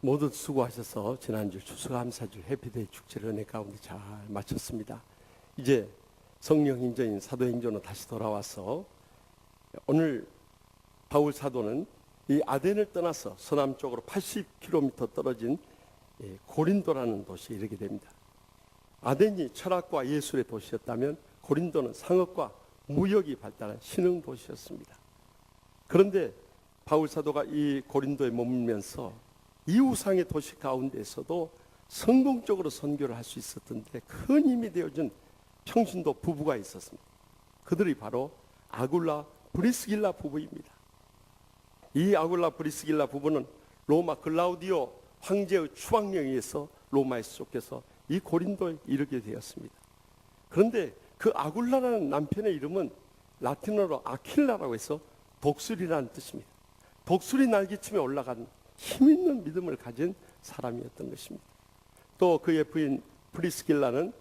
모두 수고하셔서 지난주 추수감사절 해피데이 축제를 은혜 가운데 잘 마쳤습니다. 이제 성령 인전인 사도행전으로 다시 돌아와서 오늘 바울 사도는 이 아덴을 떠나서 서남쪽으로 80km 떨어진 고린도라는 도시에 이르게 됩니다. 아덴이 철학과 예술의 도시였다면 고린도는 상업과 무역이 발달한 신흥 도시였습니다. 그런데 바울 사도가 이 고린도에 머물면서 이후상의 도시 가운데에서도 성공적으로 선교를 할 수 있었던 데 큰 힘이 되어준 평신도 부부가 있었습니다. 그들이 바로 아굴라 브리스길라 부부입니다. 이 아굴라 브리스길라 부부는 로마 글라우디오 황제의 추방령에 의해서 로마에서 쫓겨서 이 고린도에 이르게 되었습니다. 그런데 그 아굴라라는 남편의 이름은 라틴어로 아킬라라고 해서 독수리라는 뜻입니다. 독수리 날개침에 올라간 힘있는 믿음을 가진 사람이었던 것입니다. 또 그의 부인 브리스길라는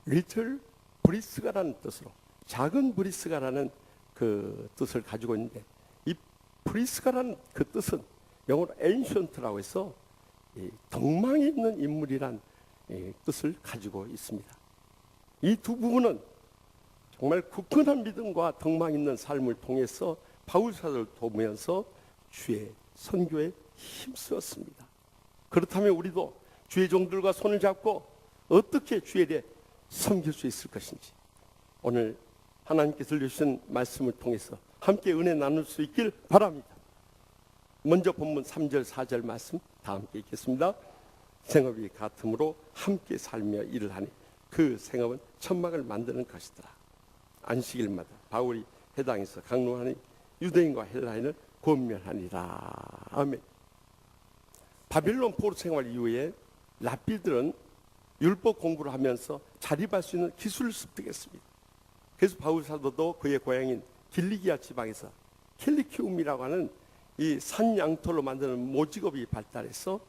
리틀 브리스가라는 뜻으로 작은 브리스가라는 그 뜻을 가지고 있는데, 이 브리스가라는 그 뜻은 영어로 ancient라고 해서 덕망이 있는 인물이란 뜻을 가지고 있습니다. 이 두 부부는 정말 굳건한 믿음과 덕망 있는 삶을 통해서 바울 사도를 도우면서 주의 선교에 힘쓰었습니다. 그렇다면 우리도 주의 종들과 손을 잡고 어떻게 주에 대해 섬길 수 있을 것인지, 오늘 하나님께서 들려주신 말씀을 통해서 함께 은혜 나눌 수 있길 바랍니다. 먼저 본문 3절 4절 말씀 다 함께 읽겠습니다. 생업이 같음으로 함께 살며 일을 하니 그 생업은 천막을 만드는 것이더라. 안식일마다 바울이 회당에서 강론하니 유대인과 헬라인을 권면하니라. 아멘. 바빌론 포로 생활 이후에 랍비들은 율법 공부를 하면서 자립할 수 있는 기술을 습득했습니다. 그래서 바울 사도도 그의 고향인 길리기아 지방에서 캘리키움이라고 하는 이 산 양털로 만드는 모직업이 발달해서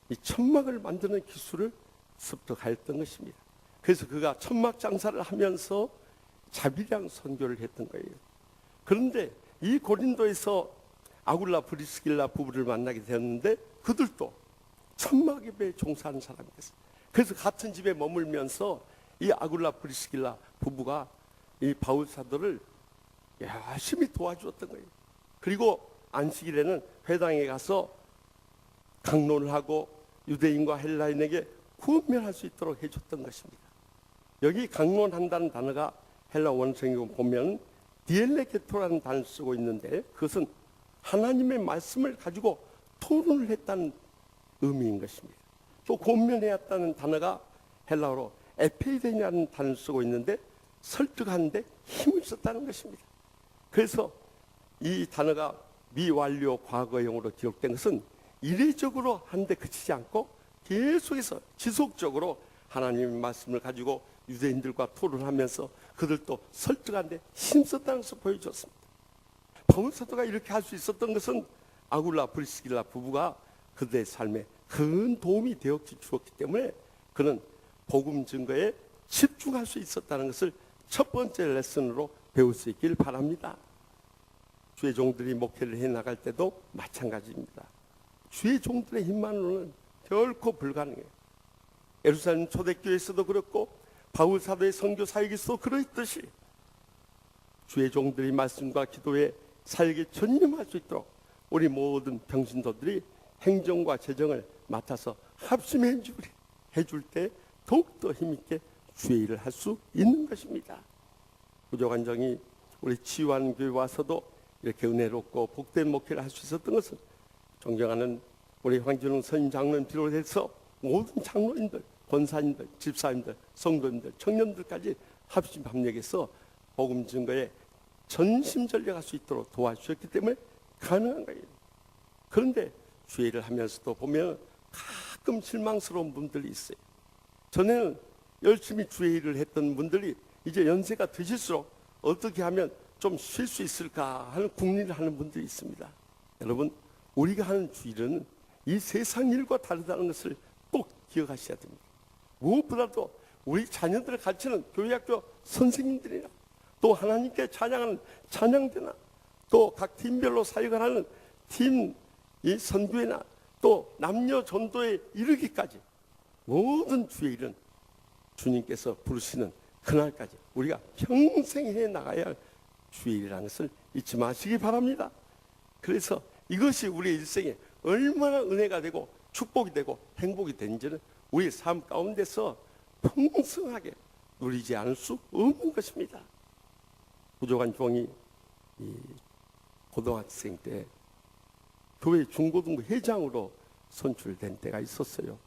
이 천막을 만드는 기술을 습득하였던 것입니다. 그래서 그가 천막 장사를 하면서 자비량 선교를 했던 거예요. 그런데 이 고린도에서 아굴라 브리스길라 부부를 만나게 되었는데 그들도 천막업에 종사하는 사람이 됐어요. 그래서 같은 집에 머물면서 이 아굴라 브리스길라 부부가 이 바울 사도를 열심히 도와주었던 거예요. 그리고 안식일에는 회당에 가서 강론을 하고 유대인과 헬라인에게 구원면할 수 있도록 해줬던 것입니다. 여기 강론한다는 단어가 헬라 원성에 보면 디엘레게토라는 단어를 쓰고 있는데, 그것은 하나님의 말씀을 가지고 토론을 했다는 의미인 것입니다. 또 권면해왔다는 단어가 헬라어로 에페이덴이라는 단어를 쓰고 있는데, 설득하는데 힘을 썼다는 것입니다. 그래서 이 단어가 미완료 과거형으로 기록된 것은 이례적으로 한데 그치지 않고 계속해서 지속적으로 하나님의 말씀을 가지고 유대인들과 토론하면서 그들도 설득하는데 힘썼다는 것을 보여줬습니다. 바울 사도가 이렇게 할 수 있었던 것은 아굴라 브리스길라 부부가 그들의 삶에 큰 도움이 되어 주었기 때문에 그는 복음 증거에 집중할 수 있었다는 것을 첫 번째 레슨으로 배울 수 있길 바랍니다. 주의 종들이 목회를 해나갈 때도 마찬가지입니다. 주의 종들의 힘만으로는 결코 불가능해요. 예루살렘 초대교회에서도 그렇고 바울 사도의 선교 사역에서도 그러했듯이 주의 종들이 말씀과 기도에 사역에 전념할 수 있도록 우리 모든 평신도들이 행정과 재정을 맡아서 합심해 해줄 때 더욱더 힘있게 주의 일을 할 수 있는 것입니다. 구조관정이 우리 치유한교회 와서도 이렇게 은혜롭고 복된 목회를 할 수 있었던 것은 존경하는 우리 황진웅 선임 장로님 비롯해서 모든 장로님들, 권사님들, 집사님들, 성도님들, 청년들까지 합심합력해서 복음 증거에 전심전력할 수 있도록 도와주셨기 때문에 가능한 거예요. 그런데 주의 일을 하면서도 보면 가끔 실망스러운 분들이 있어요. 전에는 열심히 주의 일을 했던 분들이 이제 연세가 드실수록 어떻게 하면 좀 쉴 수 있을까 하는 궁리를 하는 분들이 있습니다. 여러분, 우리가 하는 주의 일은 이 세상 일과 다르다는 것을 꼭 기억하셔야 됩니다. 무엇보다도 우리 자녀들을 가르치는 교회학교 선생님들이나 또 하나님께 찬양하는 찬양대나 또 각 팀별로 사역을 하는 팀 이 선교회나 또 남녀 전도에 이르기까지 모든 주의 일은 주님께서 부르시는 그날까지 우리가 평생 해 나가야 할 주의 일이라는 것을 잊지 마시기 바랍니다. 그래서 이것이 우리의 일생에 얼마나 은혜가 되고 축복이 되고 행복이 되는지는 우리의 삶 가운데서 풍성하게 누리지 않을 수 없는 것입니다. 부족한 종이 고등학생 때 교회 중고등부 회장으로 선출된 때가 있었어요.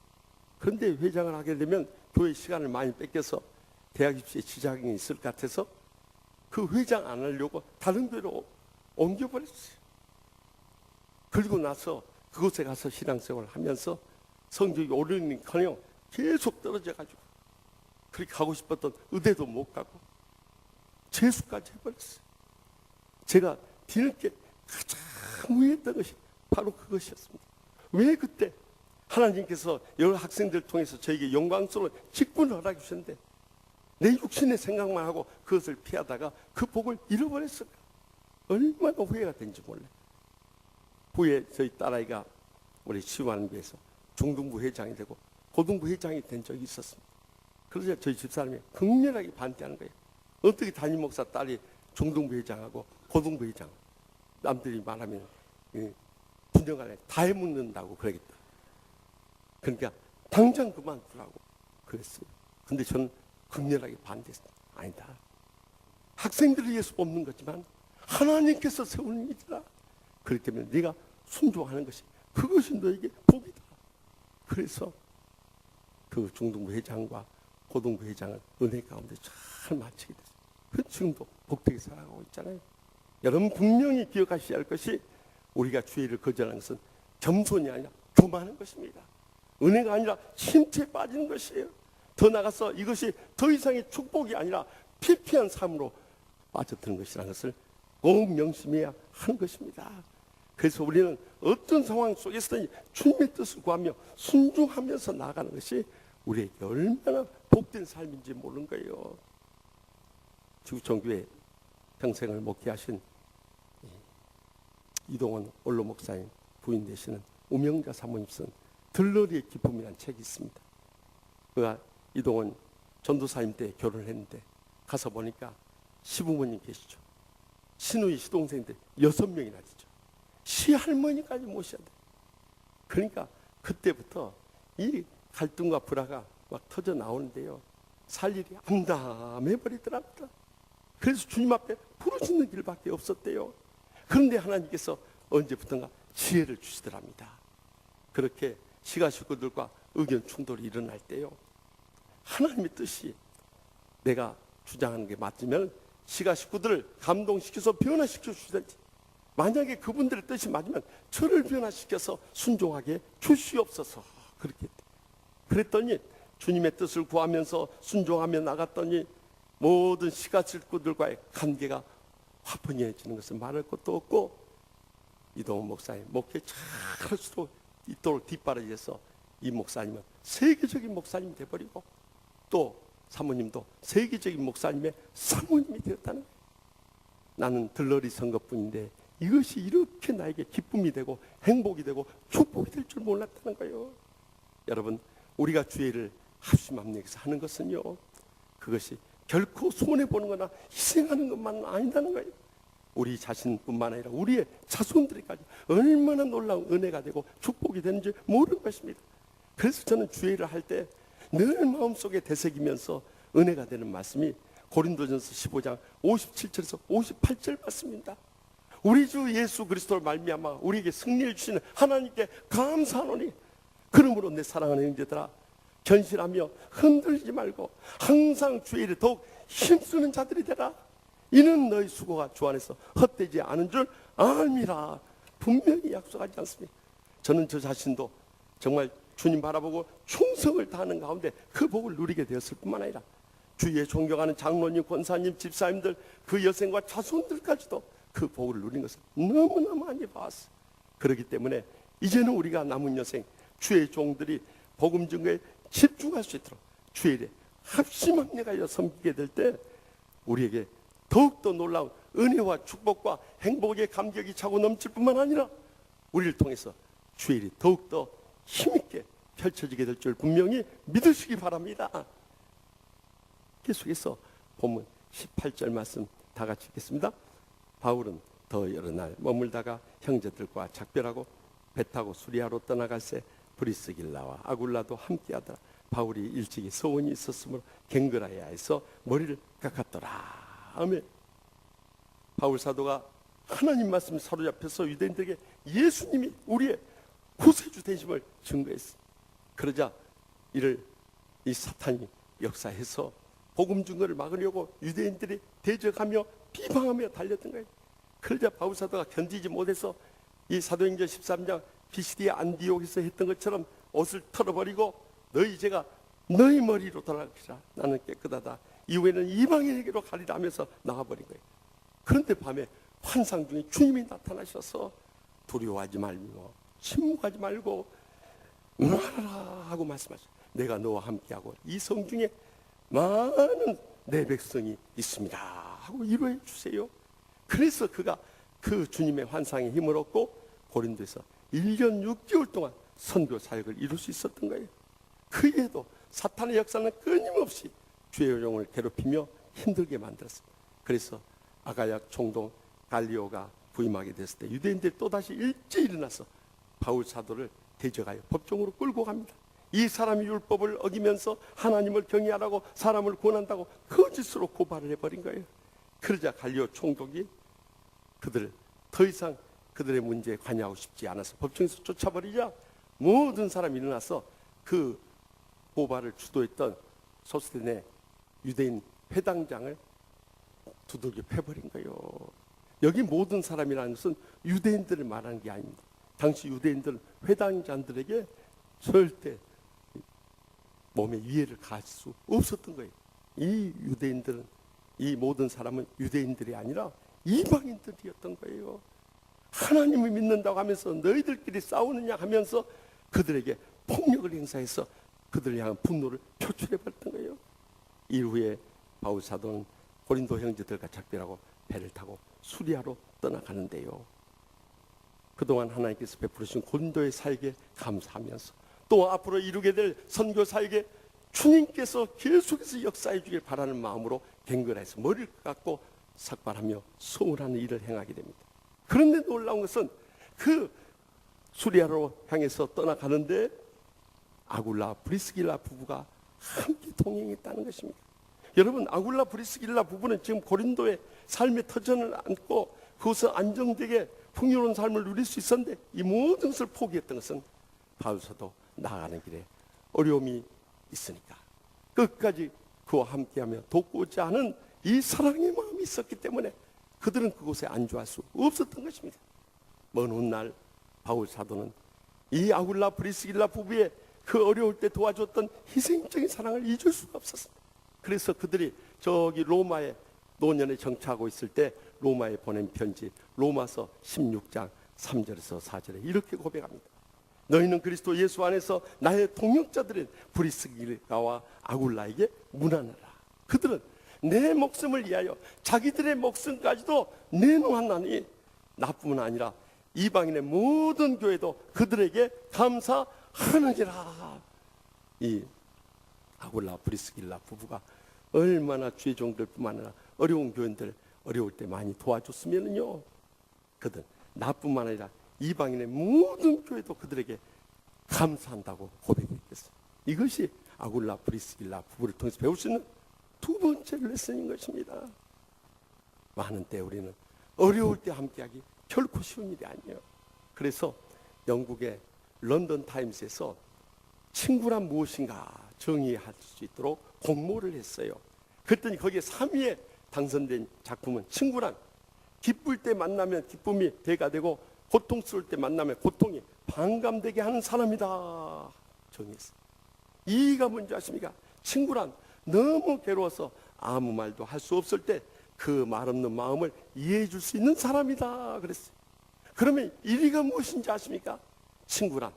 그런데 회장을 하게 되면 교회 시간을 많이 뺏겨서 대학 입시에 지장이 있을 것 같아서 그 회장 안 하려고 다른 교회로 옮겨버렸어요. 그리고 나서 그곳에 가서 신앙생활을 하면서 성적이 오르니까요 계속 떨어져가지고 그렇게 가고 싶었던 의대도 못 가고 재수까지 해버렸어요. 제가 뒤늦게 가장 후회했던 것이 바로 그것이었습니다. 왜 그때 하나님께서 여러 학생들을 통해서 저에게 영광스러운 직분을 허락해 주셨는데 내 육신의 생각만 하고 그것을 피하다가 그 복을 잃어버렸을까? 얼마나 후회가 된지 몰라요. 후에 저희 딸아이가 우리 시원교회에서 중등부 회장이 되고 고등부 회장이 된 적이 있었습니다. 그래서 저희 집사람이 극렬하게 반대하는 거예요. 어떻게 담임 목사 딸이 중등부 회장하고 고등부 회장, 남들이 말하면 분명 안에 다 해먹는다고 그러겠다. 그러니까 당장 그만두라고 그랬어요. 근데 저는 극렬하게 반대했습니다. 아니다. 학생들을 위해서 뽑는 거지만 하나님께서 세우는 일이라. 그렇기 때문에 네가 순종하는 것이 그것이 너에게 복이다. 그래서 그 중등부 회장과 고등부 회장을 은혜 가운데 잘 마치게 됐어요. 그 지금도 복되게 살아가고 있잖아요. 여러분 분명히 기억하셔야 할 것이 우리가 주의를 거절하는 것은 겸손이 아니라 교만한 것입니다. 은혜가 아니라 침체에 빠지는 것이에요. 더 나아가서 이것이 더 이상의 축복이 아니라 피폐한 삶으로 빠져드는 것이라는 것을 꼭 명심해야 하는 것입니다. 그래서 우리는 어떤 상황 속에서든지 주님의 뜻을 구하며 순종하면서 나아가는 것이 우리에게 얼마나 복된 삶인지 모르는 거예요. 지구촌교회 평생을 목회하신 이동원 원로 목사님 부인 되시는 우명자 사모님 쓴 들러리의 기쁨이라는 책이 있습니다. 그가 이동원 전도사님 때 결혼을 했는데 가서 보니까 시부모님 계시죠. 시누이 시동생들 6명이나 되죠. 시할머니까지 모셔야 돼. 그러니까 그때부터 이 갈등과 불화가 막 터져 나오는데요. 살 일이 암담해버리더랍니다. 그래서 주님 앞에 부르짖는 길밖에 없었대요. 그런데 하나님께서 언제부턴가 지혜를 주시더랍니다. 그렇게 시가 식구들과 의견 충돌이 일어날 때요. 하나님의 뜻이 내가 주장하는 게 맞으면 시가 식구들을 감동시켜서 변화시켜 주시든지 만약에 그분들의 뜻이 맞으면 저를 변화시켜서 순종하게 주시옵소서. 그렇게 그랬더니 주님의 뜻을 구하면서 순종하며 나갔더니 모든 시가 식구들과의 관계가 화평해지는 것은 말할 것도 없고 이동훈 목사님 목회 잘할수록 이토록 뒷바라지해서 이 목사님은 세계적인 목사님이 되어버리고 또 사모님도 세계적인 목사님의 사모님이 되었다는 거예요. 나는 들러리 선 것뿐인데 이것이 이렇게 나에게 기쁨이 되고 행복이 되고 축복이 될 줄 몰랐다는 거예요. 여러분 우리가 주의 일을 합심합력에서 하는 것은요 그것이 결코 손해보는 거나 희생하는 것만은 아니다는 거예요. 우리 자신뿐만 아니라 우리의 자손들에까지 얼마나 놀라운 은혜가 되고 축복이 되는지 모르는 것입니다. 그래서 저는 주의 일을 할 때 늘 마음속에 되새기면서 은혜가 되는 말씀이 고린도전서 15장 57절에서 58절 말씀입니다. 우리 주 예수 그리스도를 말미암아 우리에게 승리를 주시는 하나님께 감사하노니 그러므로 내 사랑하는 형제들아 견실하며 흔들리지 말고 항상 주의 일에 더욱 힘쓰는 자들이 되라. 이는 너희 수고가 주 안에서 헛되지 않은 줄 압니다. 분명히 약속하지 않습니까? 저는 저 자신도 정말 주님 바라보고 충성을 다하는 가운데 그 복을 누리게 되었을 뿐만 아니라 주위에 존경하는 장로님, 권사님, 집사님들 그 여생과 자손들까지도 그 복을 누린 것을 너무나 많이 봤어요. 그렇기 때문에 이제는 우리가 남은 여생 주의 종들이 복음 증거에 집중할 수 있도록 주의 일에 합심합력하여 섬기게 될 때 우리에게 더욱더 놀라운 은혜와 축복과 행복의 감격이 차고 넘칠 뿐만 아니라 우리를 통해서 주의 일이 더욱더 힘있게 펼쳐지게 될 줄 분명히 믿으시기 바랍니다. 계속해서 본문 18절 말씀 다 같이 읽겠습니다. 바울은 더 여러 날 머물다가 형제들과 작별하고 배 타고 수리아로 떠나갈새 브리스길라와 아굴라도 함께하더라. 바울이 일찍이 소원이 있었으므로 갱그라야에서 머리를 깎았더라. 아멘. 바울 사도가 하나님 말씀 사로잡혀서 유대인들에게 예수님이 우리의 구세주 되심을 증거했어. 그러자 이를 이 사탄이 역사해서 복음 증거를 막으려고 유대인들이 대적하며 비방하며 달렸던 거예요. 그러자 바울 사도가 견디지 못해서 이 사도행전 13장 비시디아 안디옥에서 했던 것처럼 옷을 털어버리고 너희 죄가 너희 머리로 돌아갈 것이라. 나는 깨끗하다. 이후에는 이방인에게로 가리라 하면서 나가버린 거예요. 그런데 밤에 환상 중에 주님이 나타나셔서 두려워하지 말고 침묵하지 말고 말하라 하고 말씀하셨어요. 내가 너와 함께하고 이 성중에 많은 내 백성이 있습니다 하고 위로해 주세요. 그래서 그가 그 주님의 환상에 힘을 얻고 고린도에서 1년 6개월 동안 선교 사역을 이룰 수 있었던 거예요. 그 이에도 사탄의 역사는 끊임없이 주의 영을 괴롭히며 힘들게 만들었습니다. 그래서 아가야 총독 갈리오가 부임하게 됐을 때 유대인들이 또다시 일찍 일어나서 바울 사도를 대적하여 법정으로 끌고 갑니다. 이 사람이 율법을 어기면서 하나님을 경외하라고 사람을 권한다고 거짓으로 고발을 해버린 거예요. 그러자 갈리오 총독이 그들을 더 이상 그들의 문제에 관여하고 싶지 않아서 법정에서 쫓아버리자 모든 사람이 일어나서 그 고발을 주도했던 소스테네 유대인 회당장을 두들겨 패버린 거예요. 여기 모든 사람이라는 것은 유대인들을 말하는 게 아닙니다. 당시 유대인들은 회당장들에게 절대 몸에 위해를 가할 수 없었던 거예요. 이 유대인들은, 이 모든 사람은 유대인들이 아니라 이방인들이었던 거예요. 하나님을 믿는다고 하면서 너희들끼리 싸우느냐 하면서 그들에게 폭력을 행사해서 그들을 향한 분노를 표출해버렸던 거예요. 이후에 바울 사도는 고린도 형제들과 작별하고 배를 타고 수리아로 떠나가는데요. 그동안 하나님께서 베풀으신 고린도의 사역에 감사하면서 또 앞으로 이루게 될 선교 사역에 주님께서 계속해서 역사해 주길 바라는 마음으로 갱그라에서 머리를 깎고 삭발하며 소원하는 일을 행하게 됩니다. 그런데 놀라운 것은 그 수리아로 향해서 떠나가는데 아굴라 브리스길라 부부가 함께 동행했다는 것입니다. 여러분, 아굴라 브리스길라 부부는 지금 고린도의 삶의 터전을 안고 그곳에 안정되게 풍요로운 삶을 누릴 수 있었는데 이 모든 것을 포기했던 것은 바울 사도 나가는 길에 어려움이 있으니까 끝까지 그와 함께하며 돕고자 하는 이 사랑의 마음이 있었기 때문에 그들은 그곳에 안주할 수 없었던 것입니다. 먼 훗날 바울 사도는 이 아굴라 브리스길라 부부의 그 어려울 때 도와줬던 희생적인 사랑을 잊을 수가 없었습니다. 그래서 그들이 저기 로마에 노년에 정착하고 있을 때 로마에 보낸 편지 로마서 16장 3절에서 4절에 이렇게 고백합니다. 너희는 그리스도 예수 안에서 나의 동역자들인 브리스길라와 아굴라에게 문안하라. 그들은 내 목숨을 위하여 자기들의 목숨까지도 내놓았나니 나뿐만 아니라 이방인의 모든 교회도 그들에게 감사하느니라. 이 아굴라 브리스길라 부부가 얼마나 주의 종들뿐만 아니라 어려운 교인들 어려울 때 많이 도와줬으면요, 그들 나뿐만 아니라 이방인의 모든 교회도 그들에게 감사한다고 고백했어요. 이것이 아굴라 브리스길라 부부를 통해서 배울 수 있는 두 번째 레슨인 것입니다. 많은 때 우리는 어려울 때 함께하기 결코 쉬운 일이 아니에요. 그래서 영국의 런던 타임스에서 친구란 무엇인가 정의할 수 있도록 공모를 했어요. 그랬더니 거기에 3위에 당선된 작품은 친구란 기쁠 때 만나면 기쁨이 대가 되고 고통스러울 때 만나면 고통이 반감되게 하는 사람이다 정의했어요. 이가 뭔지 아십니까? 친구란 너무 괴로워서 아무 말도 할 수 없을 때 그 말 없는 마음을 이해해 줄 수 있는 사람이다 그랬어요. 그러면 1위가 무엇인지 아십니까? 친구란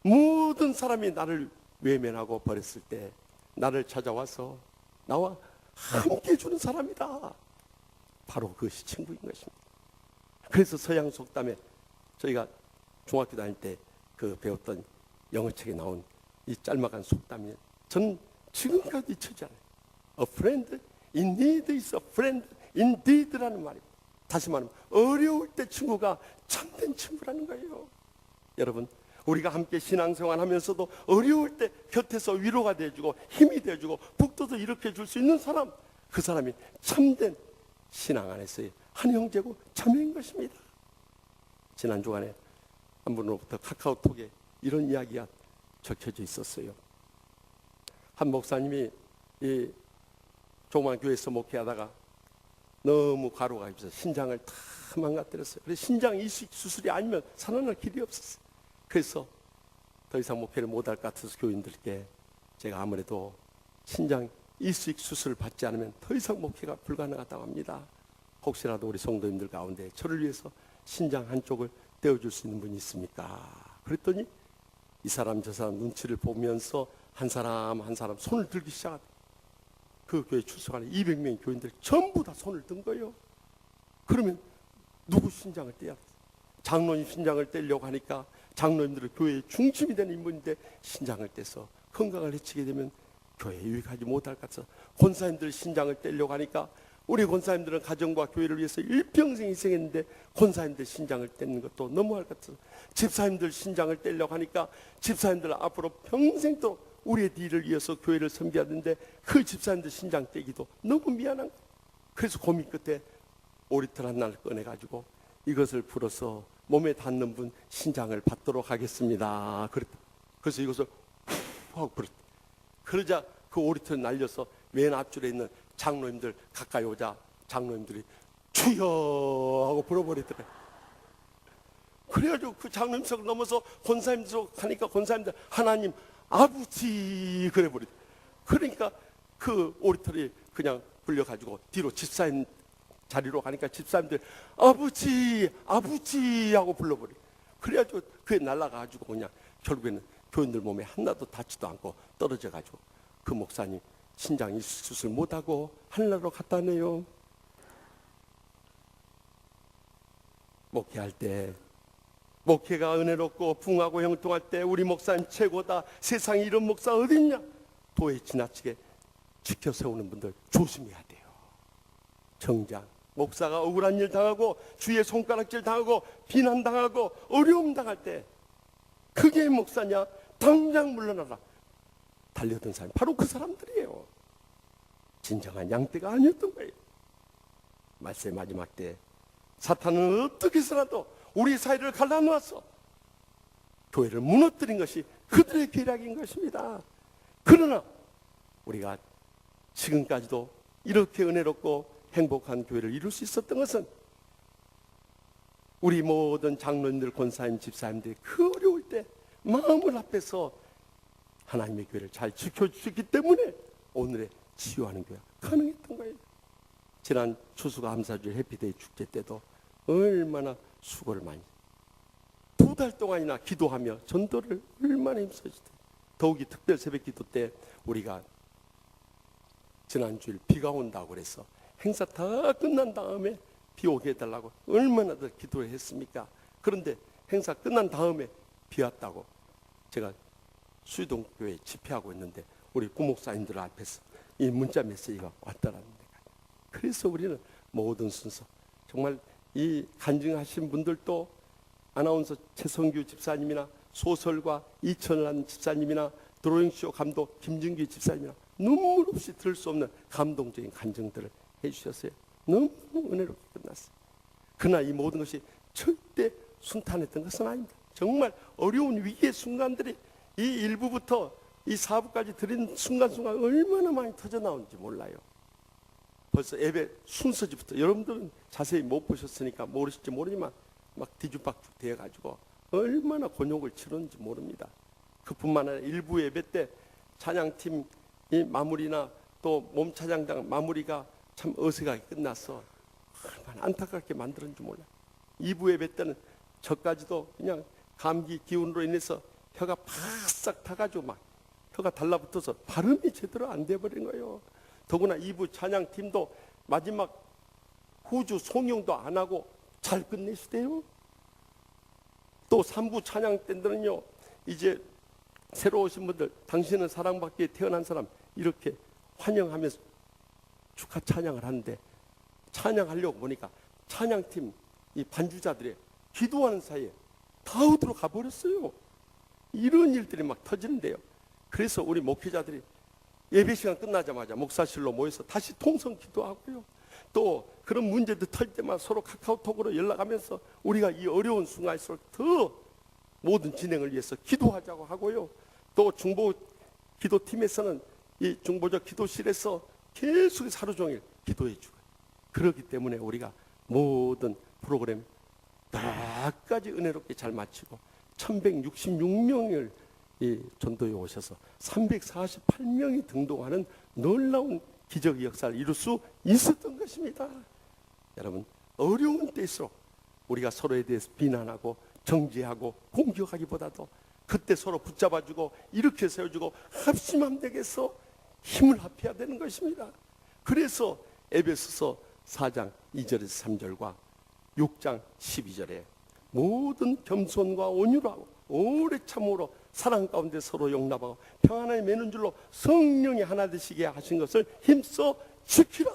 모든 사람이 나를 외면하고 버렸을 때 나를 찾아와서 나와 함께 해주는 사람이다. 바로 그것이 친구인 것입니다. 그래서 서양 속담에 저희가 중학교 다닐 때 그 배웠던 영어책에 나온 이 짤막한 속담이 전 지금까지 잊혀지지 않아요. A friend in need is a friend indeed라는 말이에요. 다시 말하면 어려울 때 친구가 참된 친구라는 거예요. 여러분, 우리가 함께 신앙생활 하면서도 어려울 때 곁에서 위로가 되어주고 힘이 되어주고 북돋아 일으켜 줄 수 있는 사람, 그 사람이 참된 신앙 안에서의 한 형제고 자매인 것입니다. 지난 주간에 한 분으로부터 카카오톡에 이런 이야기가 적혀져 있었어요. 한 목사님이 이 조그만 교회에서 목회하다가 너무 과로가 있어서 신장을 다 망가뜨렸어요. 그래서 신장 이식 수술이 아니면 살아날 길이 없었어요. 그래서 더 이상 목회를 못할 것 같아서 교인들께 제가 아무래도 신장 이식 수술을 받지 않으면 더 이상 목회가 불가능하다고 합니다. 혹시라도 우리 성도님들 가운데 저를 위해서 신장 한쪽을 떼어줄 수 있는 분이 있습니까? 그랬더니 이 사람 저 사람 눈치를 보면서 한 사람 한 사람 손을 들기 시작하다. 그 교회 출석하는 200명의 교인들이 전부 다 손을 든 거예요. 그러면 누구 신장을 떼야 돼? 장로님 신장을 떼려고 하니까 장로님들은 교회의 중심이 되는 인물인데 신장을 떼서 건강을 해치게 되면 교회에 유익하지 못할 것 같아서 권사님들 신장을 떼려고 하니까 우리 권사님들은 가정과 교회를 위해서 일평생 희생했는데 권사님들 신장을 떼는 것도 너무할 것 같아서 집사님들 신장을 떼려고 하니까 집사님들 앞으로 평생 또 우리의 뒤를 이어서 교회를 섬겨야 되는데 그 집사님들 신장 떼기도 너무 미안한 거예요. 그래서 고민 끝에 오리털 하나를 꺼내가지고 이것을 풀어서 몸에 닿는 분 신장을 받도록 하겠습니다. 그래서 이것을 후 하고 불었다. 그러자 그 오리털 날려서 맨 앞줄에 있는 장로님들 가까이 오자 장로님들이 주여 하고 불어버리더래. 그래가지고 그 장로님석을 넘어서 권사님들 하니까 권사님들 하나님 아버지 그래 버리더래. 그러니까 그 오리털이 그냥 불려가지고 뒤로 집사님 자리로 가니까 집사님들 아버지 아버지 하고 불러버려. 그래가지고 그게 날아가가지고 그냥 결국에는 교인들 몸에 하나도 닿지도 않고 떨어져가지고 그 목사님 신장 이식 수술 못하고 하늘나라로 갔다 네요. 목회할 때 목회가 은혜롭고 부흥하고 형통할 때 우리 목사님 최고다. 세상에 이런 목사 어딨냐. 도에 지나치게 지켜 세우는 분들 조심해야 돼요. 정작 목사가 억울한 일 당하고 주위에 손가락질 당하고 비난당하고 어려움 당할 때 그게 목사냐? 당장 물러나라. 달려든 사람이 바로 그 사람들이에요. 진정한 양떼가 아니었던 거예요. 말세 마지막 때 사탄은 어떻게 해서라도 우리 사이를 갈라놓아서 교회를 무너뜨린 것이 그들의 계략인 것입니다. 그러나 우리가 지금까지도 이렇게 은혜롭고 행복한 교회를 이룰 수 있었던 것은 우리 모든 장로님들, 권사님, 집사님들이 그 어려울 때 마음을 합해서 하나님의 교회를 잘 지켜주셨기 때문에 오늘의 치유하는 교회가 가능했던 거예요. 지난 추수감사주일 해피데이 축제 때도 얼마나 수고를 많이 2달 동안이나 기도하며 전도를 얼마나 힘쓰시대. 더욱이 특별 새벽 기도 때 우리가 지난 주일 비가 온다고 그래서 행사 다 끝난 다음에 비 오게 해달라고 얼마나 더 기도를 했습니까? 그런데 행사 끝난 다음에 비 왔다고 제가 수유동교회 집회하고 있는데 우리 구목사님들 앞에서 이 문자 메시지가 왔다라는 데가. 그래서 우리는 모든 순서 정말 이 간증하신 분들도 아나운서 최성규 집사님이나 소설가 이천란 집사님이나 드로잉쇼 감독 김진규 집사님이나 눈물 없이 들을 수 없는 감동적인 간증들을 해주셨어요. 너무 은혜롭게 끝났어요. 그러나 이 모든 것이 절대 순탄했던 것은 아닙니다. 정말 어려운 위기의 순간들이 이 1부부터 이 4부까지 드린 순간순간 얼마나 많이 터져 나오는지 몰라요. 벌써 예배 순서지부터 여러분들은 자세히 못 보셨으니까 모르실지 모르지만 막 뒤죽박죽 되어가지고 얼마나 곤욕을 치렀는지 모릅니다. 그뿐만 아니라 일부 예배 때 찬양팀 이 마무리나 또 몸 찬양당 마무리가 참 어색하게 끝났어. 얼마나 안타깝게 만들었는지 몰라요. 2부 예배 때는 저까지도 그냥 감기 기운으로 인해서 혀가 바싹 타가지고 막 혀가 달라붙어서 발음이 제대로 안 돼버린 거예요. 더구나 2부 찬양팀도 마지막 후주 송영도 안 하고 잘 끝내시대요. 또 또 3부 찬양 밴드는요, 이제 새로 오신 분들, 당신은 사랑받기에 태어난 사람, 이렇게 환영하면서 축하 찬양을 하는데, 찬양하려고 보니까 찬양팀 이 반주자들이 기도하는 사이에 다 어디로 가버렸어요. 이런 일들이 막 터지는데요. 그래서 우리 목회자들이 예배 시간 끝나자마자 목사실로 모여서 다시 통성 기도하고요. 또 그런 문제들 털 때마다 서로 카카오톡으로 연락하면서 우리가 이 어려운 순간일수록 더 모든 진행을 위해서 기도하자고 하고요. 또 중보 기도팀에서는 이 중보적 기도실에서 계속 하루 종일 기도해 주고, 그렇기 때문에 우리가 모든 프로그램 다까지 은혜롭게 잘 마치고 1166명을 이 전도에 오셔서 348명이 등록하는 놀라운 기적의 역사를 이룰 수 있었던 것입니다. 여러분, 어려운 때일수록 우리가 서로에 대해서 비난하고 정죄하고 공격하기보다도 그때 서로 붙잡아주고 이렇게 세워주고 합심하면 되겠어, 힘을 합해야 되는 것입니다. 그래서 에베소서 4장 2절에서 3절과 6장 12절에 모든 겸손과 온유하고 오래 참으로 사랑 가운데 서로 용납하고 평안하게 매는 줄로 성령이 하나 되시게 하신 것을 힘써 지키라.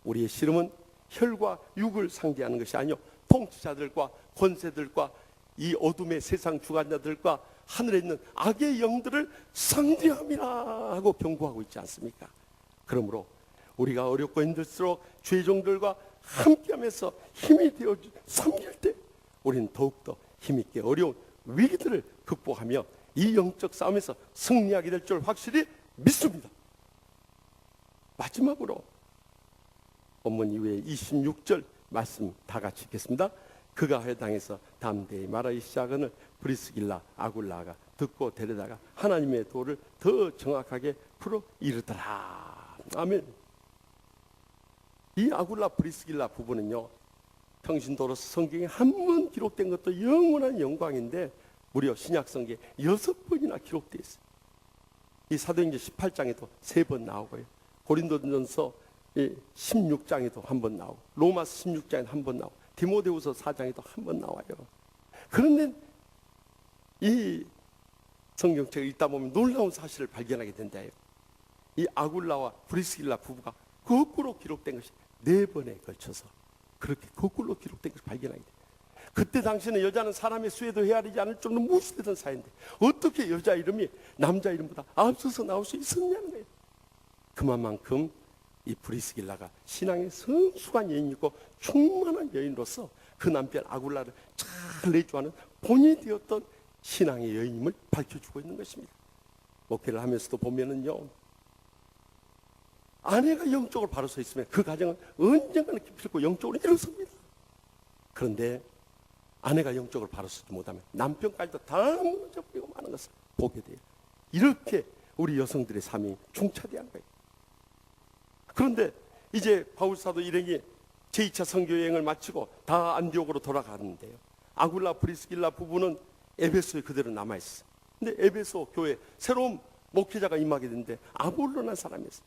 우리의 씨름은 혈과 육을 상대하는 것이 아니요 통치자들과 권세들과 이 어둠의 세상 주관자들과 하늘에 있는 악의 영들을 상대함이라 하고 경고하고 있지 않습니까? 그러므로 우리가 어렵고 힘들수록 죄종들과 함께하면서 힘이 되어 섬길 때 우리는 더욱더 힘있게 어려운 위기들을 극복하며 이 영적 싸움에서 승리하게 될 줄 확실히 믿습니다. 마지막으로 본문 이후에 26절 말씀 다 같이 읽겠습니다. 그가 회당에서 담대히 말하기 시작하는 브리스길라 아굴라가 듣고 데려다가 하나님의 도를 더 정확하게 풀어 이르더라. 아멘. 이 아굴라 브리스길라 부부는요, 평신도로서 성경에 한 번 기록된 것도 영원한 영광인데 무려 신약 성경에 6번이나 기록되어 있어요. 이 사도행전 18장에도 3번 나오고요, 고린도전서 16장에도 한 번 나오고, 로마서 16장에도 한 번 나오고, 디모데후서 4장에도 한 번 나와요. 그런데 이 성경책을 읽다 보면 놀라운 사실을 발견하게 된다요. 이 아굴라와 브리스길라 부부가 거꾸로 기록된 것이 4번에 걸쳐서 그렇게 거꾸로 기록된 것을 발견하게 돼요. 그때 당시에는 여자는 사람의 수에도 헤아리지 않을 정도로 무시되던 사이인데 어떻게 여자 이름이 남자 이름보다 앞서서 나올 수 있었냐는 거예요. 그만큼 이 브리스길라가 신앙의 성숙한 여인이고 충만한 여인으로서 그 남편 아굴라를 잘 내주하는 본이 되었던 신앙의 여인임을 밝혀주고 있는 것입니다. 목회를 하면서도 보면은요, 아내가 영적으로 바로 서 있으면 그 가정은 언젠가는 기필코 영적으로 일어섭니다. 그런데 아내가 영적으로 바로 서지 못하면 남편까지도 다 무너져버리고 마는 것을 보게 돼요. 이렇게 우리 여성들의 삶이 중차대한 거예요. 그런데 이제 바울사도 일행이 제2차 선교여행을 마치고 다 안디옥으로 돌아가는데요, 아굴라 브리스길라 부부는 에베소에 그대로 남아있어요. 근데 에베소 교회에 새로운 목회자가 임하게 됐는데 아볼로라는 사람이었어요.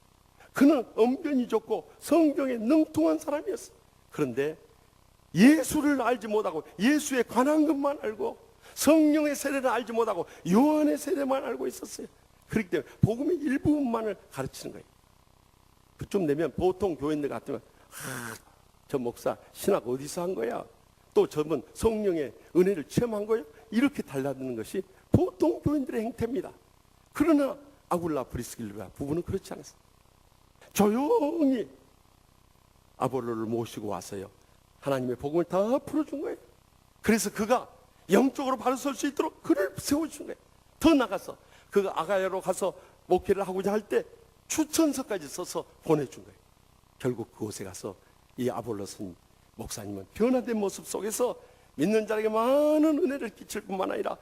그는 언변이 좋고 성경에 능통한 사람이었어요. 그런데 예수를 알지 못하고 예수에 관한 것만 알고 성령의 세례를 알지 못하고 요한의 세례만 알고 있었어요. 그렇기 때문에 복음의 일부분만을 가르치는 거예요. 그쯤 되면 보통 교인들 같으면 저 목사 신학 어디서 한 거야? 또 저분 성령의 은혜를 체험한 거예요? 이렇게 달라드는 것이 보통 교인들의 행태입니다. 그러나 아굴라 브리스길라 부부는 그렇지 않았어요. 조용히 아볼로를 모시고 와서요, 하나님의 복음을 다 풀어준 거예요. 그래서 그가 영적으로 바로 설 수 있도록 그를 세워준 거예요. 더 나가서 그가 아가야로 가서 목회를 하고자 할 때 추천서까지 써서 보내준 거예요. 결국 그곳에 가서 이 아볼로 목사님은 변화된 모습 속에서 믿는 자에게 많은 은혜를 끼칠 뿐만 아니라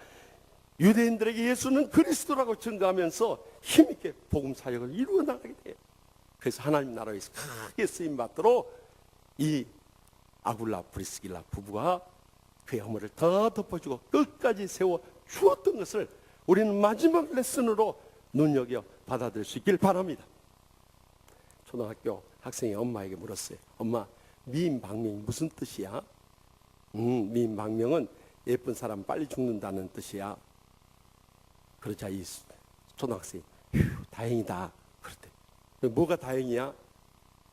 유대인들에게 예수는 그리스도라고 증거하면서 힘있게 복음 사역을 이루어 나가게 돼요. 그래서 하나님 나라에서 크게 쓰임받도록 이 아굴라 브리스길라 부부가 그의 허물을 더 덮어주고 끝까지 세워 주었던 것을 우리는 마지막 레슨으로 눈여겨 받아들일 수 있길 바랍니다. 초등학교 학생이 엄마에게 물었어요. 엄마, 미인방명이 무슨 뜻이야? 미인방명은 예쁜 사람 빨리 죽는다는 뜻이야. 그러자 이 초등학생이 휴, 다행이다 그랬대. 뭐가 다행이야?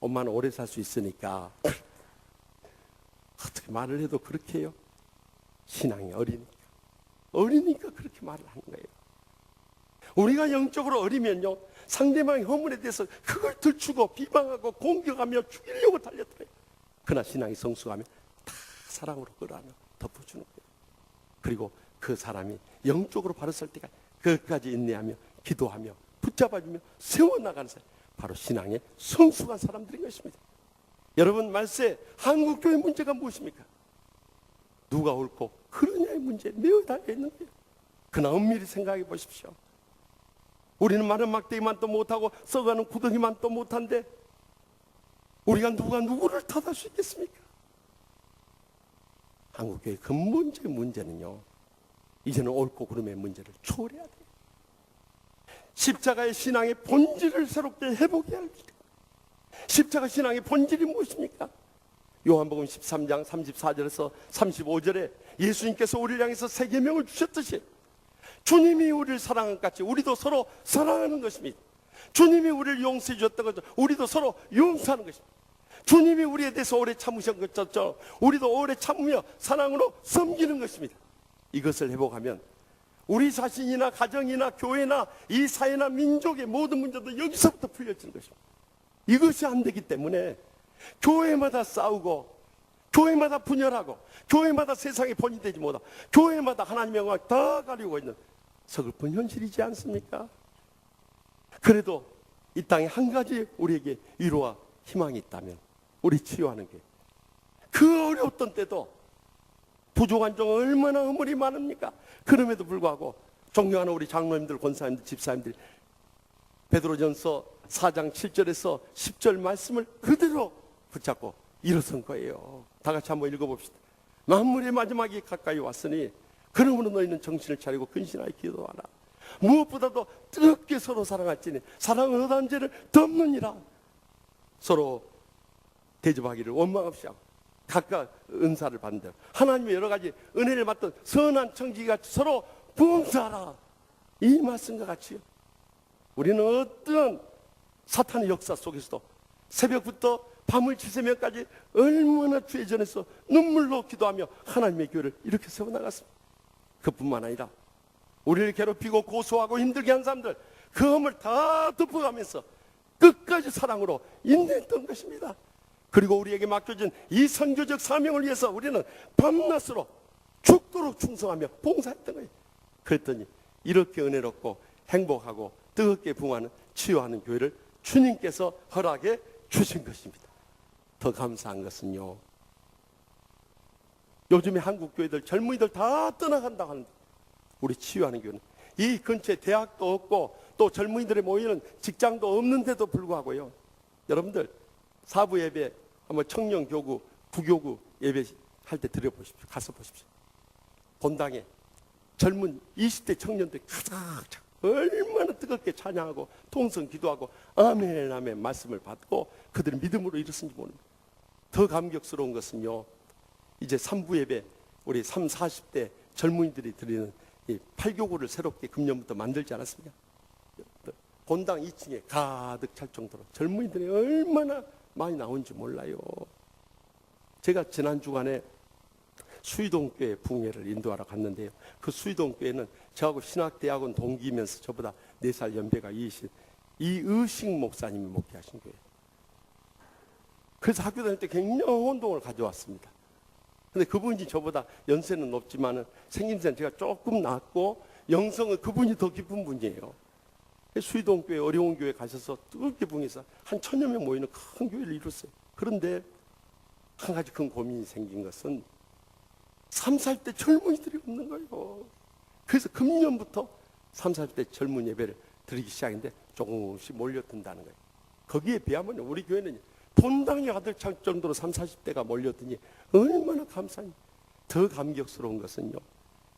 엄마는 오래 살 수 있으니까. 어떻게 말을 해도 그렇게 해요? 신앙이 어리니까 그렇게 말을 하는 거예요. 우리가 영적으로 어리면요, 상대방의 허물에 대해서 그걸 들추고 비방하고 공격하며 죽이려고 달렸더래요. 그러나 신앙이 성숙하면 다 사랑으로 끌어안아 덮어주는 거예요. 그리고 그 사람이 영적으로 바로 설 때까지 그것까지 인내하며 기도하며 붙잡아주며 세워나가는 사람, 바로 신앙의 성숙한 사람들인 것입니다. 여러분, 말세 한국교회 문제가 무엇입니까? 누가 옳고 그러냐의 문제에 매우 달려있는 거예요. 그러나 엄밀히 생각해 보십시오. 우리는 마른 막대기만 또 못하고 썩어가는 구덩이만 또 못한데 우리가 누가 누구를 탓할 수 있겠습니까? 한국교회의 근본적인 문제는요, 이제는 옳고 그름의 문제를 초월해야 돼요. 십자가의 신앙의 본질을 새롭게 회복해야 합니다. 십자가 신앙의 본질이 무엇입니까? 요한복음 13장 34절에서 35절에 예수님께서 우리를 향해서 새 계명을 주셨듯이 주님이 우리를 사랑한 것 같이 우리도 서로 사랑하는 것입니다. 주님이 우리를 용서해 주셨던 것처럼 우리도 서로 용서하는 것입니다. 주님이 우리에 대해서 오래 참으신 것처럼 우리도 오래 참으며 사랑으로 섬기는 것입니다. 이것을 회복하면 우리 자신이나 가정이나 교회나 이 사회나 민족의 모든 문제도 여기서부터 풀려지는 것입니다. 이것이 안 되기 때문에 교회마다 싸우고 교회마다 분열하고 교회마다 세상에 본이 되지 못하고 교회마다 하나님의 영광을 다 가리고 있는 서글픈 현실이지 않습니까? 그래도 이 땅에 한 가지 우리에게 위로와 희망이 있다면 우리 치유하는 게, 그 어려웠던 때도 부족한 종 얼마나 허물이 많습니까? 그럼에도 불구하고 존경하는 우리 장로님들, 권사님들, 집사님들 베드로전서 4장 7절에서 10절 말씀을 그대로 붙잡고 일어선 거예요. 다 같이 한번 읽어봅시다. 만물의 마지막이 가까이 왔으니 그러므로 너희는 정신을 차리고 근신하여 기도하라. 무엇보다도 뜨겁게 서로 사랑할지니 사랑은 허다한 죄를 덮느니라. 서로 대접하기를 원망 없이 하고 각각 은사를 받는 대로 하나님의 여러 가지 은혜를 받던 선한 청지기같이 서로 봉사하라. 이 말씀과 같이요, 우리는 어떤 사탄의 역사 속에서도 새벽부터 밤을 지새면까지 얼마나 주의 전에서 눈물로 기도하며 하나님의 교회를 이렇게 세워나갔습니다. 그뿐만 아니라 우리를 괴롭히고 고소하고 힘들게 한 사람들 그 험을 다 덮어가면서 끝까지 사랑으로 인내했던 것입니다. 그리고 우리에게 맡겨진 이 선교적 사명을 위해서 우리는 밤낮으로 죽도록 충성하며 봉사했던 거예요. 그랬더니 이렇게 은혜롭고 행복하고 뜨겁게 부흥하는 치유하는 교회를 주님께서 허락해 주신 것입니다. 더 감사한 것은요, 요즘에 한국 교회들 젊은이들 다 떠나간다고 하는데 우리 치유하는 교회는 이 근처에 대학도 없고 또 젊은이들이 모이는 직장도 없는데도 불구하고요, 여러분들 사부 예배 한번 청년 교구 부교구 예배 할 때 들어보십시오. 가서 보십시오. 본당에 젊은 20대 청년들이 가득 얼마나 뜨겁게 찬양하고 통성 기도하고 아멘 아멘 말씀을 받고 그들은 믿음으로 일었는지 모릅니다. 더 감격스러운 것은요, 이제 3부 예배 우리 30, 40대 젊은이들이 드리는 이 8교구를 새롭게 금년부터 만들지 않았습니까? 본당 2층에 가득 찰 정도로 젊은이들이 얼마나 많이 나온지 몰라요. 제가 지난 주간에 수의동교회 붕회를 인도하러 갔는데요, 그 수의동교회는 저하고 신학대학원 동기이면서 저보다 4살 연배가 이신 이의식 목사님이 목회하신 교회. 그래서 학교 다닐 때 굉장히 혼동을 가져왔습니다. 근데 그분이 저보다 연세는 높지만 생김새는 제가 조금 낮고 영성은 그분이 더 깊은 분이에요. 수의동교회 어려운 교회 가셔서 뜨겁게 붕해서 한 1000여 명 모이는 큰 교회를 이뤘어요. 그런데 한 가지 큰 고민이 생긴 것은 3, 40대 젊은이들이 없는 거예요. 그래서 금년부터 3, 40대 젊은 예배를 드리기 시작했는데 조금씩 몰려든다는 거예요. 거기에 비하면 우리 교회는 본당이 가득 찰 정도로 3, 40대가 몰려드니 얼마나 감사해요. 더 감격스러운 것은요,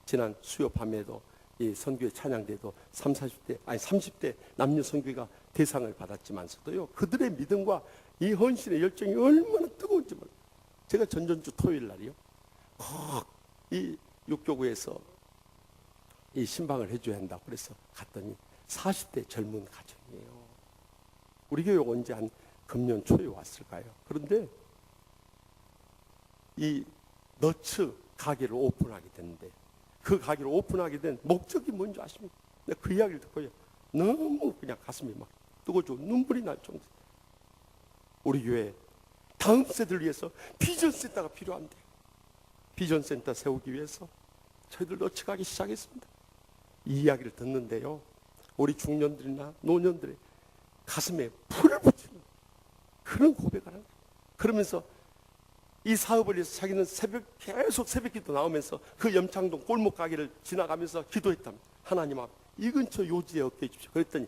지난 수요 밤에도 이 선교회 찬양대도 30대 남녀 선교회가 대상을 받았지만서도요, 그들의 믿음과 이 헌신의 열정이 얼마나 뜨거운지 몰라요. 제가 전전주 토요일 날이요, 이 육교구에서 이 신방을 해줘야 한다고 그래서 갔더니 40대 젊은 가정이에요. 우리 교회 언제 한 금년 초에 왔을까요? 그런데 이 너츠 가게를 오픈하게 됐는데 그 가게를 오픈하게 된 목적이 뭔지 아십니까? 내가 그 이야기를 듣고요. 너무 그냥 가슴이 막 뜨거워지고 눈물이 날 정도. 우리 교회 다음 세대를 위해서 비전센터가 필요한데 비전센터 세우기 위해서 저희들 너치가기 시작했습니다. 이 이야기를 듣는데요, 우리 중년들이나 노년들의 가슴에 불을 붙이는 그런 고백을 하는 거예요. 그러면서 이 사업을 위해서 자기는 계속 새벽기도 나오면서 그 염창동 골목 가게를 지나가면서 기도했답니다. 하나님 앞 이 근처 요지에 얻게 해주십시오. 그랬더니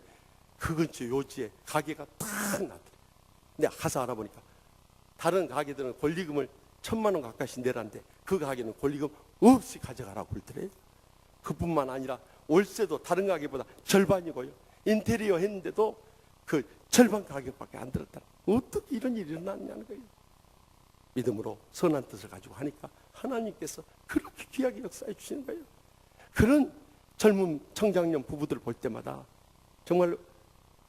그 근처 요지에 가게가 딱 나더라고요. 내가 가서 알아보니까 다른 가게들은 권리금을 1,000만 원 가까이씩 내라는데 그 가게는 권리금 없이 가져가라고 그러더래요. 그뿐만 아니라 월세도 다른 가게보다 절반이고요. 인테리어 했는데도 그 절반 가격밖에 안 들었다. 어떻게 이런 일이 일어났냐는 거예요. 믿음으로 선한 뜻을 가지고 하니까 하나님께서 그렇게 귀하게 역사해 주시는 거예요. 그런 젊은 청장년 부부들을 볼 때마다 정말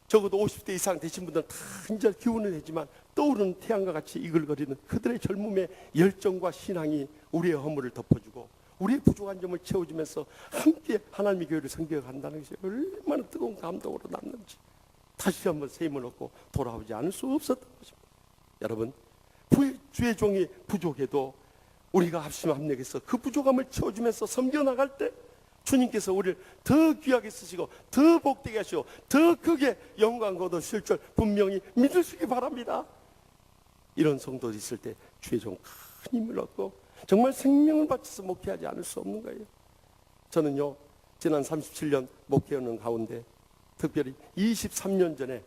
적어도 50대 이상 되신 분들은 다 이제 기운을 내지만 떠오르는 태양과 같이 이글거리는 그들의 젊음의 열정과 신앙이 우리의 허물을 덮어주고 우리의 부족한 점을 채워주면서 함께 하나님의 교회를 섬겨간다는 것이 얼마나 뜨거운 감동으로 남는지 다시 한번 새 힘을 얻고 돌아오지 않을 수 없었던 것입니다. 여러분, 주의 종이 부족해도 우리가 합심 합력해서 그 부족함을 채워주면서 섬겨나갈 때 주님께서 우리를 더 귀하게 쓰시고 더 복되게 하시고 더 크게 영광 거두실 줄 분명히 믿으시기 바랍니다. 이런 성도들이 있을 때 주의 종 큰 힘을 얻고 정말 생명을 바쳐서 목회하지 않을 수 없는 거예요. 저는요, 지난 37년 목회하는 가운데 특별히 23년 전에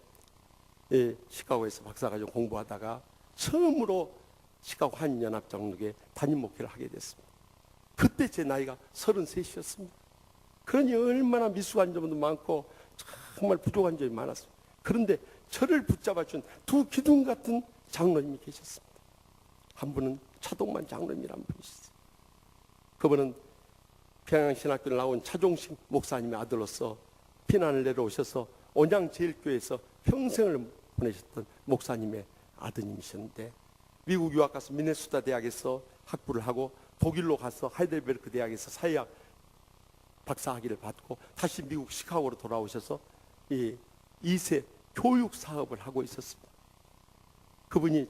시카고에서 박사과정 공부하다가 처음으로 시카고 한인연합장로교회 담임 목회를 하게 됐습니다. 그때 제 나이가 33이었습니다. 그러니 얼마나 미숙한 점도 많고 정말 부족한 점이 많았습니다. 그런데 저를 붙잡아준 두 기둥 같은 장로님이 계셨습니다. 한 분은 차동만 장로님이라는 분이셨어요. 그분은 평양신학교를 나온 차종식 목사님의 아들로서 피난을 내려오셔서 온양제일교회에서 평생을 보내셨던 목사님의 아드님이셨는데 미국 유학 가서 미네소타 대학에서 학부를 하고 독일로 가서 하이델베르크 대학에서 사회학 박사학위를 받고 다시 미국 시카고로 돌아오셔서 이 2세 교육 사업을 하고 있었습니다. 그분이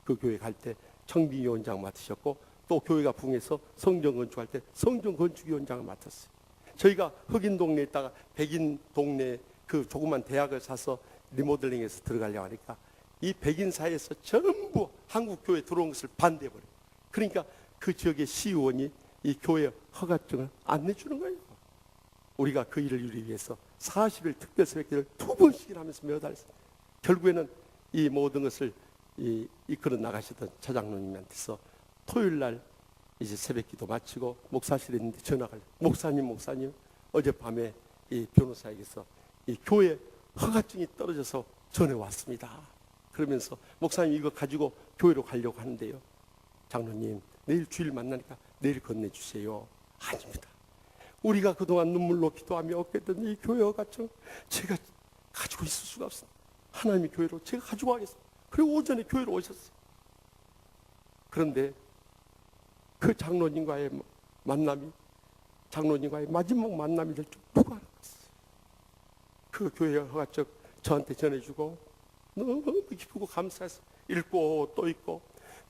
그 교회 갈 때 청비위원장 맡으셨고 또 교회가 붕해서 성전 건축할 때 성전 건축위원장을 맡았어요. 저희가 흑인 동네에 있다가 백인 동네 그 조그만 대학을 사서 리모델링해서 들어가려고 하니까 이 백인 사회에서 전부 한국 교회에 들어온 것을 반대해버려요. 그러니까 그 지역의 시의원이 이 교회 허가증을 안 내주는 거예요. 우리가 그 일을 이루기 위해서 40일 특별 새벽기를 2번씩이나 하면서 몇 달, 결국에는 이 모든 것을 이끌어 나가시던 차장로님한테서 토요일 날 이제 새벽기도 마치고 목사실에 있는데 전화가 목사님 어젯밤에 이 변호사에게서 이 교회 허가증이 떨어져서 전해 왔습니다. 그러면서 목사님 이거 가지고 교회로 가려고 하는데요. 장로님 내일 주일 만나니까 내일 건네주세요. 아닙니다. 우리가 그동안 눈물로 기도하며 얻게 된 이 교회 허가증 제가 가지고 있을 수가 없습니다. 하나님의 교회로 제가 가지고 가겠습니다. 그리고 오전에 교회로 오셨어요. 그런데 그 장로님과의 만남이 장로님과의 마지막 만남이 될 줄 누가 알았어요. 그 교회 허가증 저한테 전해주고 너무 기쁘고 감사해서 읽고 또 읽고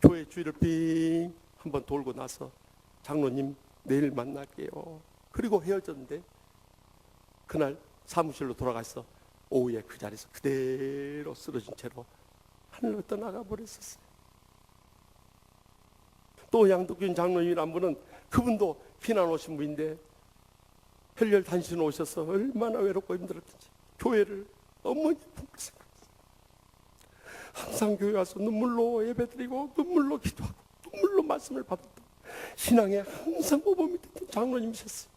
교회 주위를 빙 한번 돌고 나서 장로님 내일 만날게요. 그리고 헤어졌는데 그날 사무실로 돌아가서 오후에 그 자리에서 그대로 쓰러진 채로 하늘로 떠나가 버렸었어요. 또 양덕균 장로님이란 분은 그분도 피난 오신 분인데 혈혈 단신 오셔서 얼마나 외롭고 힘들었든지 교회를 어머니 품고 생각했어요. 항상 교회 와서 눈물로 예배드리고 눈물로 기도하고 눈물로 말씀을 받았다. 신앙에 항상 모범이 됐던 장로님이셨어요.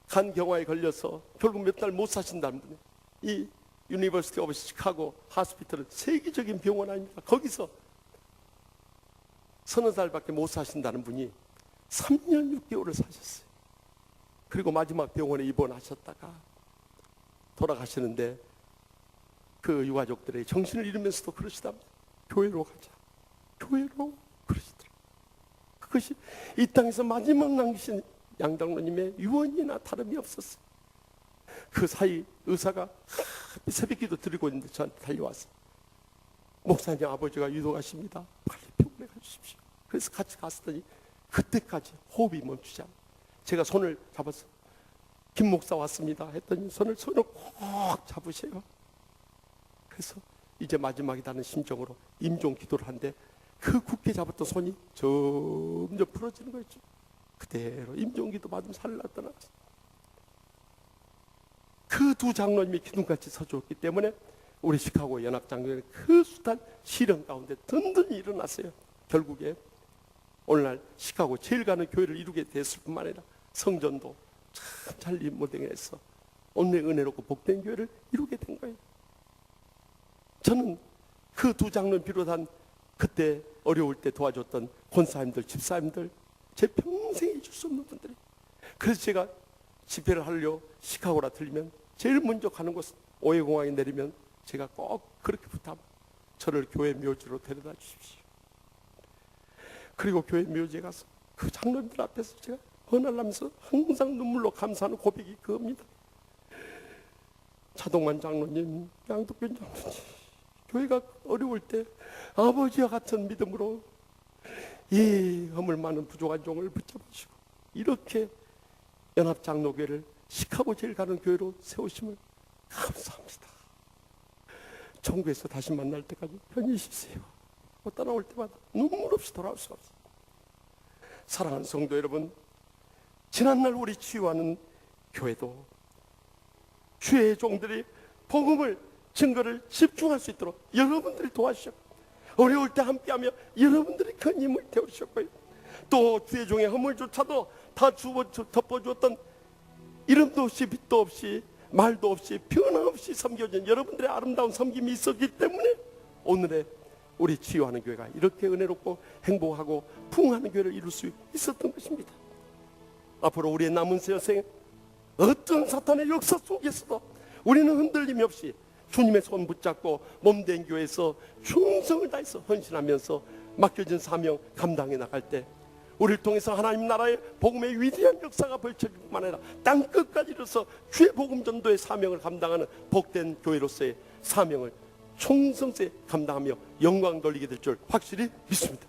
간경화에 걸려서 결국 몇 달 못 사신다는 분이 이 유니버시티 오브 시카고 하스피털은 세계적인 병원 아닙니까? 거기서 서너 달밖에 못 사신다는 분이 3년 6개월을 사셨어요. 그리고 마지막 병원에 입원하셨다가 돌아가시는데 그 유가족들의 정신을 잃으면서도 그러시답니다. 교회로 가자. 교회로 그러시더라고요. 그것이 이 땅에서 마지막 남기신 양장로님의 유언이나 다름이 없었어요. 그 사이 의사가 새벽기도 드리고 있는데 저한테 달려왔어요. 목사님, 아버지가 유독하십니다. 빨리 병원에 가주십시오. 그래서 같이 갔더니 그때까지 호흡이 멈추지 않아요. 제가 손을 잡았어요. 김 목사 왔습니다 했더니 손을 꼭 잡으세요. 그래서 이제 마지막이라는 심정으로 임종 기도를 하는데 그 굳게 잡았던 손이 점점 풀어지는 거였죠. 그대로 임종 기도 받으면 살랐더나. 그 두 장로님이 기둥같이 서주었기 때문에 우리 시카고 연합장로회는 그 숱한 시련 가운데 든든히 일어났어요. 결국에 오늘날 시카고 제일 가는 교회를 이루게 됐을 뿐만 아니라 성전도 참 잘 못행해서 오늘 은혜롭고 복된 교회를 이루게 된 거예요. 저는 그 두 장로님 비롯한 그때 어려울 때 도와줬던 권사님들, 집사님들, 제 평생에 잊을 수 없는 분들이. 그래서 제가 집회를 하려 시카고라 들리면 제일 먼저 가는 곳 오해공항에 내리면 제가 꼭 그렇게 부탁합니다. 저를 교회 묘지로 데려다 주십시오. 그리고 교회 묘지에 가서 그 장로님들 앞에서 제가 헌할하면서 항상 눈물로 감사하는 고백이 그겁니다. 차동만 장로님, 양덕균 장로님, 교회가 어려울 때 아버지와 같은 믿음으로 이 허물 많은 부족한 종을 붙잡으시고 이렇게 연합장로교회를 시카고 제일 가는 교회로 세우심을 감사합니다. 천국에서 다시 만날 때까지 편히 쉬세요. 떠나올 때마다 눈물 없이 돌아올 수 없어요. 사랑하는 성도 여러분, 지난날 우리 치유하는 교회도 주의 종들이 복음을 증거를 집중할 수 있도록 여러분들이 도와주셨고 어려울 때 함께하며 여러분들이 큰 힘을 태우셨고요. 또 주의 종의 허물조차도 다 덮어주었던 이름도 없이 빛도 없이 말도 없이 변함없이 섬겨준 여러분들의 아름다운 섬김이 있었기 때문에 오늘의 우리 치유하는 교회가 이렇게 은혜롭고 행복하고 풍성한 교회를 이룰 수 있었던 것입니다. 앞으로 우리의 남은 세생 어떤 사탄의 역사 속에서도 우리는 흔들림이 없이 주님의 손 붙잡고 몸된 교회에서 충성을 다해서 헌신하면서 맡겨진 사명 감당해 나갈 때 우리를 통해서 하나님 나라의 복음의 위대한 역사가 벌쳐질 뿐만 아니라 땅끝까지 이르러서 주의 복음 전도의 사명을 감당하는 복된 교회로서의 사명을 충성스레 감당하며 영광 돌리게 될 줄 확실히 믿습니다.